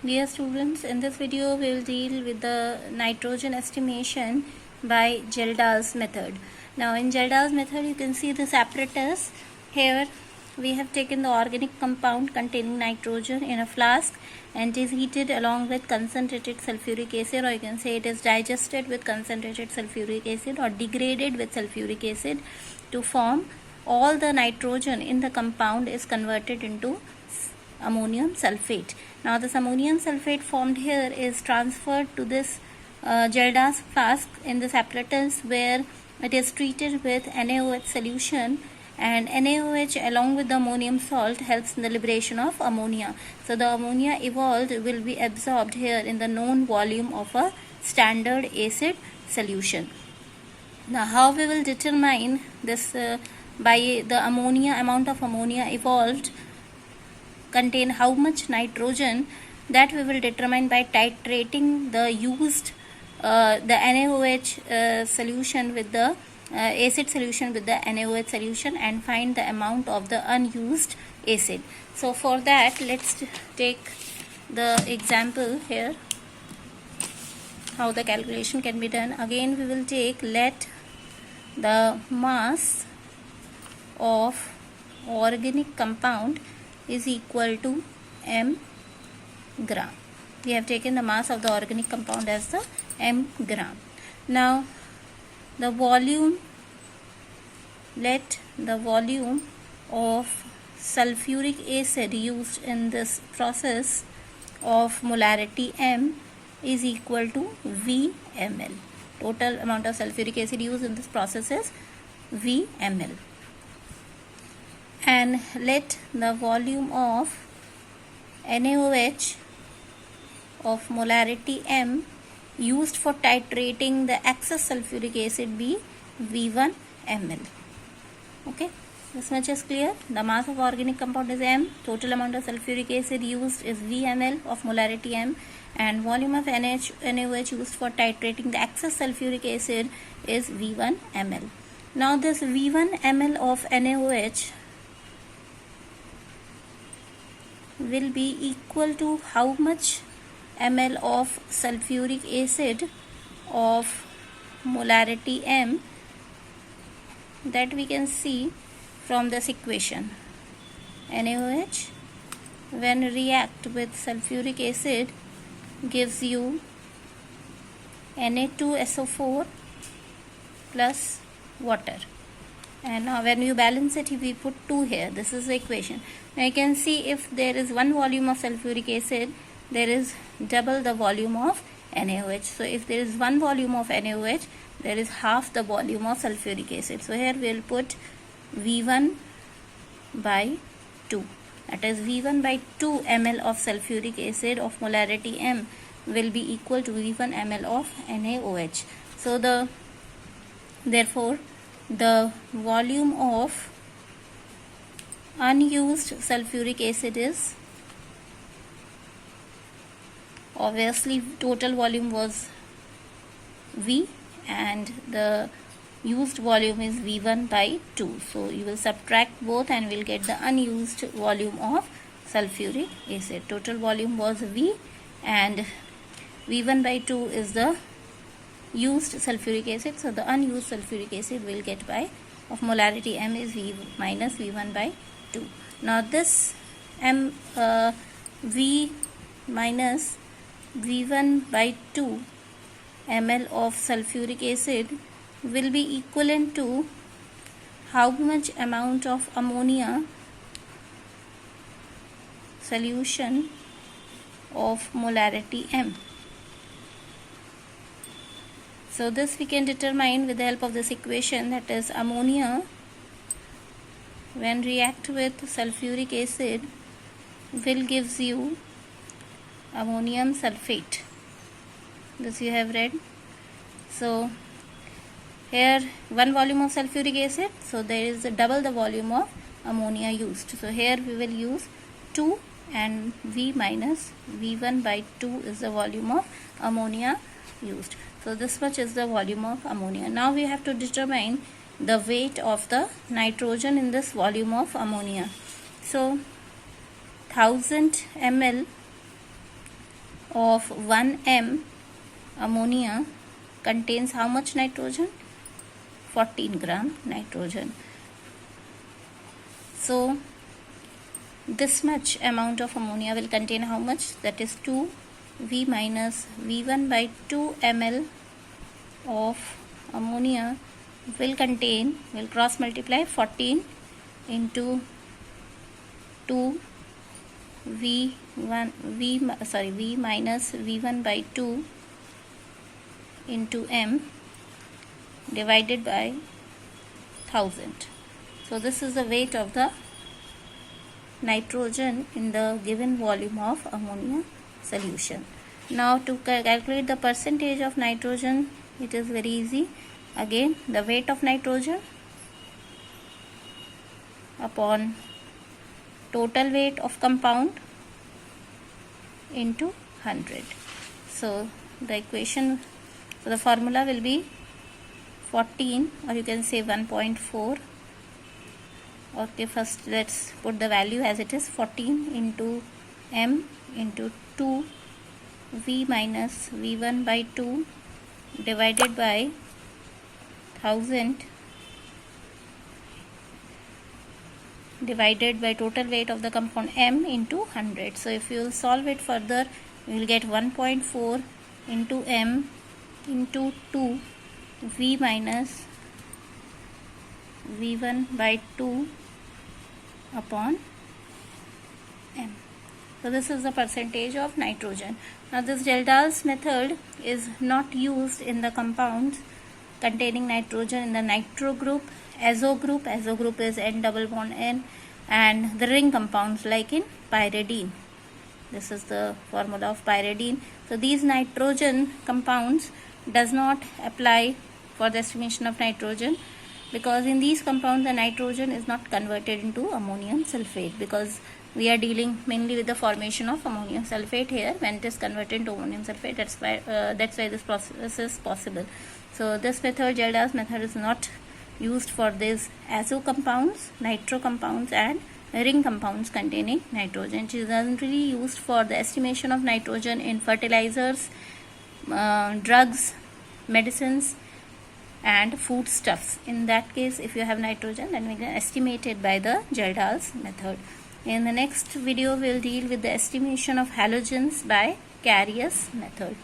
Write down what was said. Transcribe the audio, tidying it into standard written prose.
Dear students, in this video we will deal with the nitrogen estimation by Geldahl's method. Now in Geldahl's method you can see this apparatus. Here we have taken the organic compound containing nitrogen in a flask and it is heated along with concentrated sulfuric acid, or you can say it is digested with concentrated sulfuric acid or degraded with sulfuric acid to form all the nitrogen in the compound is converted into ammonium sulfate. Now this ammonium sulfate formed here is transferred to this Geldahl's flask in this apparatus, where it is treated with NaOH solution, and NaOH along with the ammonium salt helps in the liberation of ammonia. So the ammonia evolved will be absorbed here in the known volume of a standard acid solution. Now how we will determine this by the ammonia amount of ammonia evolved contain how much nitrogen, that we will determine by titrating the used the NaOH solution with the acid solution with the NaOH solution and find the amount of the unused acid. So for that, let's take the example here how the calculation can be done. Again we will take, let the mass of organic compound is equal to m gram. We have taken the mass of the organic compound as the m gram. Now the volume, let the volume of sulfuric acid used in this process of molarity m is equal to V ml. Total amount of sulfuric acid used in this process is V ml. And let the volume of NaOH of molarity m used for titrating the excess sulfuric acid be V1 ml. Okay, this much is clear. The mass of organic compound is m, total amount of sulfuric acid used is V ml of molarity m, and volume of NaOH used for titrating the excess sulfuric acid is V1 ml. Now this V1 ml of NaOH will be equal to how much ml of sulfuric acid of molarity m, that we can see from this equation. NaOH when react with sulfuric acid gives you Na2SO4 plus water, and now when you balance it, we put 2 here. This is the equation. Now you can see if there is 1 volume of sulfuric acid, there is double the volume of NaOH. So if there is 1 volume of NaOH, there is half the volume of sulfuric acid. So here we will put V1 by 2. That is V1 by 2 ml of sulfuric acid of molarity m will be equal to V1 ml of NaOH. So therefore the volume of unused sulfuric acid is, obviously total volume was V and the used volume is V1 by 2. So you will subtract both and will get the unused volume of sulfuric acid. Total volume was V and V1 by 2 is the used sulfuric acid. So the unused sulfuric acid will get by of molarity m is V minus V1 by 2. Now this V minus V1 by 2 ml of sulfuric acid will be equivalent to how much amount of ammonia solution of molarity m. So this we can determine with the help of this equation, that is ammonia when react with sulfuric acid will gives you ammonium sulfate. This you have read. So here 1 volume of sulfuric acid, so there is double the volume of ammonia used. So here we will use 2 and V minus V1 by 2 is the volume of ammonia used. So this much is the volume of ammonia. Now we have to determine the weight of the nitrogen in this volume of ammonia. So 1000 ml of 1 m ammonia contains how much nitrogen? 14 gram nitrogen. So this much amount of ammonia will contain how much? That is 2 V minus V1 by 2 ml of ammonia will cross multiply 14 into 2 V minus V1 by 2 into m divided by 1000. So this is the weight of the nitrogen in the given volume of ammonia solution. Now to calculate the percentage of nitrogen, it is very easy. Again, the weight of nitrogen upon total weight of compound into 100. So the formula will be 14, or you can say 1.4. Okay, first let's put the value as it is, 14 into m into 2 V minus V1 by 2 divided by 1000 divided by total weight of the compound m into 100. So if you will solve it further, you will get 1.4 into m into 2 V minus V1 by 2 upon m. So this is the percentage of nitrogen. Now this Gelder's method is not used in the compounds containing nitrogen in the nitro group, azo group. Azo group is N double bond N, and the ring compounds like in pyridine. This is the formula of pyridine. So these nitrogen compounds does not apply for the estimation of nitrogen, because in these compounds the nitrogen is not converted into ammonium sulfate, because we are dealing mainly with the formation of ammonium sulfate here. When it is converted into ammonium sulfate, that's why this process is possible. So this method, Gelder's method, is not used for these azo compounds, nitro compounds and ring compounds containing nitrogen. It isn't really used for the estimation of nitrogen in fertilizers, drugs, medicines and foodstuffs. In that case, if you have nitrogen, then we can estimate it by the Gelder's method. In the next video, we will deal with the estimation of halogens by Carius method.